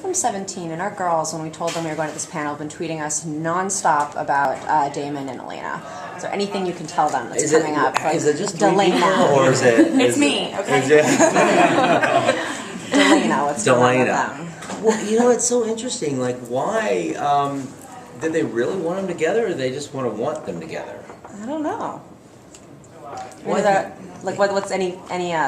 from 17, and our girls, when we told them we were going to this panel, have been tweeting us nonstop about Damon and Elena. Is there anything you can tell them that's coming up? Like is it just three Delana, people, or is it? It's me, okay? Delana, what's going on with them? Well, you know, it's so interesting. Like, why did they really want them together, or do they just want them together? I don't know. What's any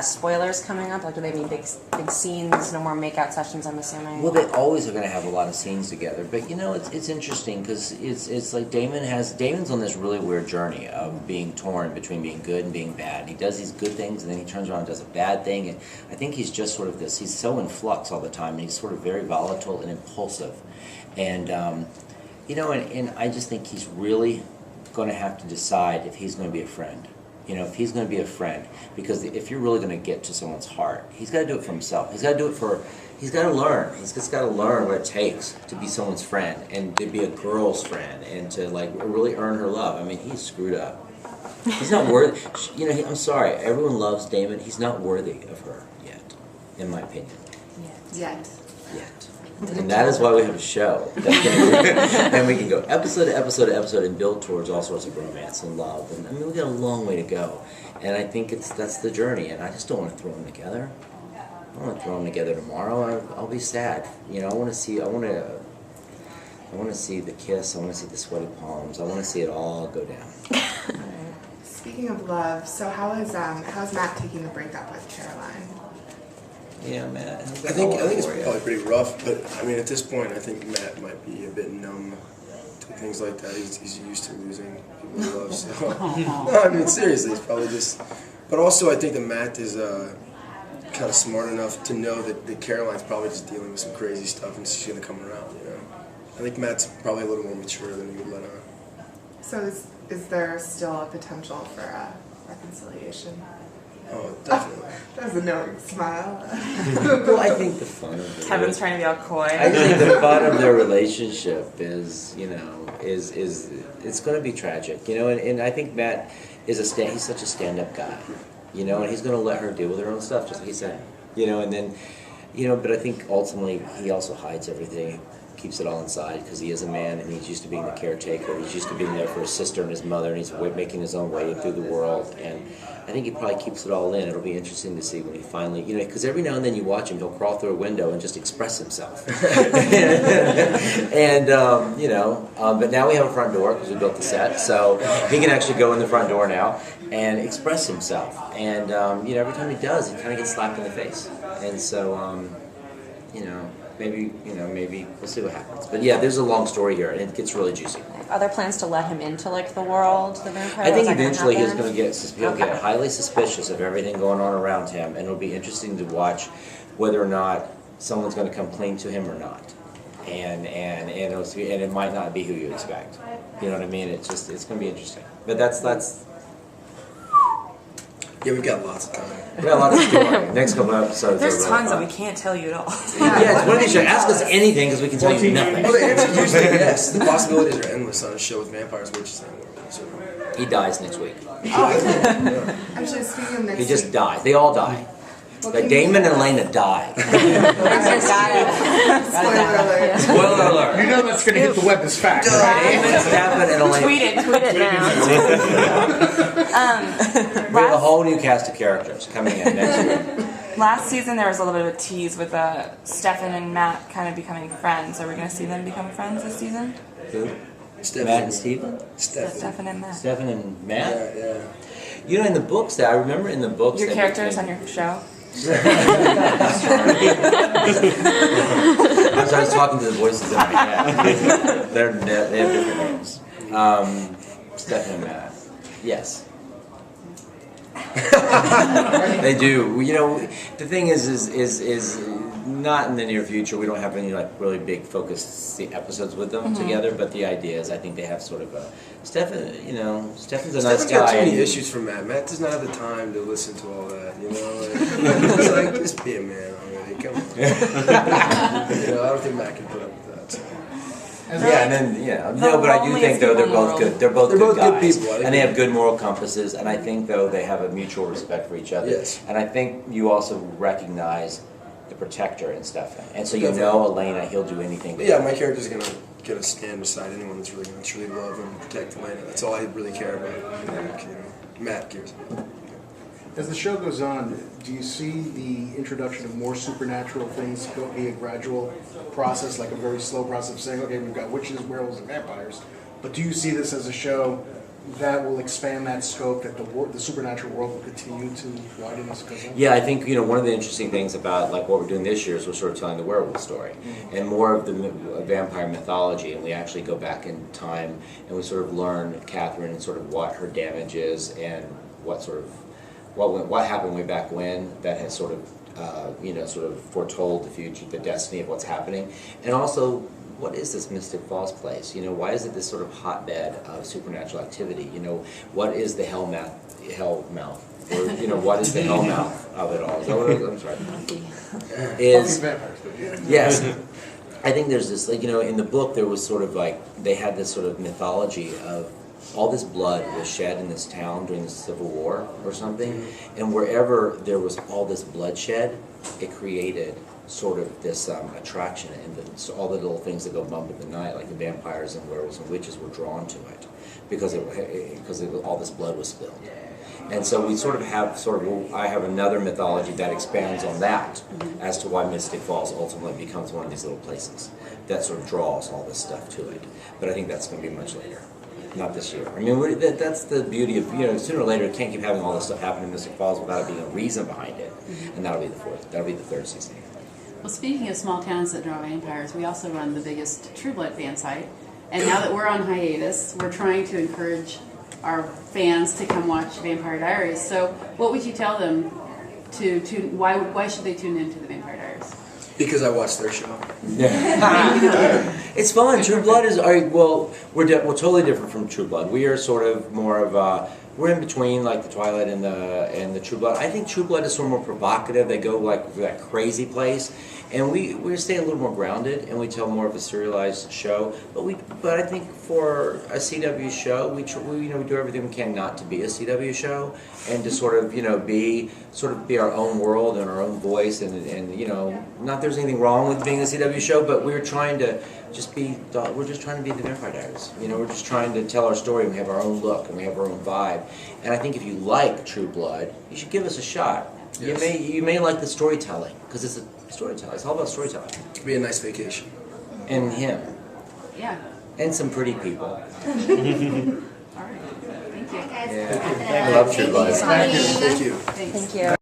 spoilers coming up? Like, do they mean big scenes? No more makeout sessions, I'm assuming. Well, they always are going to have a lot of scenes together. But you know, it's interesting because it's like Damon's on this really weird journey of being torn between being good and being bad. He does these good things, and then he turns around and does a bad thing. And I think he's just sort of this. He's so in flux all the time, and he's sort of very volatile and impulsive. And you know, and I just think he's really going to have to decide if he's going to be a friend. You know, if he's going to be a friend, because if you're really going to get to someone's heart, he's got to do it for himself. He's got to do it he's got to learn. He's just got to learn what it takes to be someone's friend and to be a girl's friend and to like really earn her love. I mean, he's screwed up. He's not worthy. You know, I'm sorry. Everyone loves Damon. He's not worthy of her yet, in my opinion. Yet. And that is why we have a show. And we can go episode to episode to episode and build towards all sorts of romance and love. And I mean, we've got a long way to go. And I think that's the journey. And I just don't want to throw them together. I don't want to throw them together tomorrow. I'll be sad. You know, I want to see the kiss. I want to see the sweaty palms. I want to see it all go down. Speaking of love, so how's Matt taking the breakup with Caroline? Yeah, Matt. I think it's probably pretty rough, but I mean, at this point, I think Matt might be a bit numb to things like that. He's used to losing people he loves. So. No, I mean, seriously, it's probably just. But also, I think that Matt is kind of smart enough to know that Caroline's probably just dealing with some crazy stuff, and she's gonna come around. You know, I think Matt's probably a little more mature than he would let on. So is there still a potential for a reconciliation? Oh, definitely. That's a knowing smile. Well, I think the fun of it. Kevin's trying to be all coy. I think the fun of their relationship is, you know, is it's going to be tragic, you know, and I think Matt is he's such a stand-up guy, you know, and he's going to let her deal with her own stuff, just like he said, you know, and then, you know, but I think ultimately he also hides everything, keeps it all inside because he is a man and he's used to being the caretaker. He's used to being there for his sister and his mother, and he's making his own way through the world. And I think he probably keeps it all in. It'll be interesting to see when he finally, you know, because every now and then you watch him, he'll crawl through a window and just express himself. And, you know, but now we have a front door because we built the set, so he can actually go in the front door now and express himself. And, you know, every time he does, he kind of gets slapped in the face. And so, you know, maybe we'll see what happens. But yeah, there's a long story here, and it gets really juicy. Are there plans to let him into like the world, the vampire? I think Is that eventually gonna he's going to he'll get highly suspicious of everything going on around him, and it'll be interesting to watch whether or not someone's going to come clean to him or not, and it might not be who you expect. You know what I mean? It's going to be interesting. But that's. Yeah, we've got lots of time. We got a lot of story. Next couple episodes. There's tons that we can't tell you at all. Yeah, it's one of these shows. Ask us anything because we can tell you nothing. Well, the answer is usually yes. The possibilities are endless on a show with vampires, witches, and werewolves. So. He dies next week. Actually, speaking of next He just dies. They all die. Like Damon and Elena die. Spoiler alert. Spoiler alert. You know that's going to hit the web as fact, right? Damon, Stefan, and Elena. Tweet it now. We have a whole new cast of characters coming in next week. Last season there was a little bit of a tease with Stefan and Matt kind of becoming friends. Are we going to see them become friends this season? Who? Stefan. Matt and Steven? Stefan and Matt. Stefan and Matt? Yeah. You know, in the books, I remember in the books... Your characters on your show? I'm sorry, I was talking to the voices in my head. They have different names. Stefan and Matt. Yes. They do. You know, the thing is not in the near future. We don't have any like really big focused episodes with them together. But the idea is, I think they have sort of a Stefan. You know, Stefan's a nice guy. Got too many issues from Matt. Matt does not have the time to listen to all that. You know, it's like just be a man already. Come on. You know, I don't think Matt can put up with that. So. Yeah, and then no, but I do think though they're both good. They're both good guys, people, and they have good moral compasses. And I think though they have a mutual respect for each other. Yes. And I think you also recognize the protector in Stefan. And so you know Elena, he'll do anything. But yeah, my character's gonna stand beside anyone that's really gonna truly love and protect Elena. That's all I really care about. Matt cares about. As the show goes on, do you see the introduction of more supernatural things be a gradual process, like a very slow process of saying, okay, we've got witches, werewolves, and vampires, but do you see this as a show that will expand that scope, that the supernatural world will continue to widen as it goes on? Yeah, I think one of the interesting things about like what we're doing this year is we're sort of telling the werewolf story and more of the vampire mythology, and we actually go back in time and we sort of learn Catherine and sort of what her damage is and what happened way back when that has sort of sort of foretold the future, the destiny of what's happening, and also what is this Mystic Falls place? Why is it this sort of hotbed of supernatural activity? What is the hell mouth? Or what is the hell mouth of it all? Is that what it is? I'm sorry. Yes. I think there's this, in the book there was sort of like, they had this sort of mythology of all this blood was shed in this town during the Civil War or something, and wherever there was all this bloodshed, it created sort of this attraction, and all the little things that go bump in the night, like the vampires and werewolves and witches, were drawn to it because all this blood was spilled. And so we sort of have I have another mythology that expands on that as to why Mystic Falls ultimately becomes one of these little places that sort of draws all this stuff to it. But I think that's going to be much later. Not this year. I mean, that's the beauty of, sooner or later, it can't keep having all this stuff happen in Mystic Falls without it being a reason behind it. And that'll be the third season. Well, speaking of small towns that draw vampires, we also run the biggest True Blood fan site. And now that we're on hiatus, we're trying to encourage our fans to come watch Vampire Diaries. So what would you tell them to tune, why should they tune into the Vampire Diaries? Because I watched their show. Yeah. It's fun. True Blood is, we're totally different from True Blood. We are sort of more of we're in between like the Twilight and the True Blood. I think True Blood is sort of more provocative. They go like that crazy place, and we stay a little more grounded, and we tell more of a serialized show. But I think for a CW show, we do everything we can not to be a CW show, and to sort of be our own world and our own voice, and not there's anything wrong with being a CW show, but we're trying to we're just trying to be the Vampire Diaries. We're just trying to tell our story, and we have our own look, and we have our own vibe. And I think if you like True Blood, you should give us a shot. Yes. You may like the storytelling, because it's a storytelling. It's all about storytelling. It could be a nice vacation. And him. Yeah. And some pretty people. All right. Thank you. Yeah. I love True Blood. Thank you. Thank you.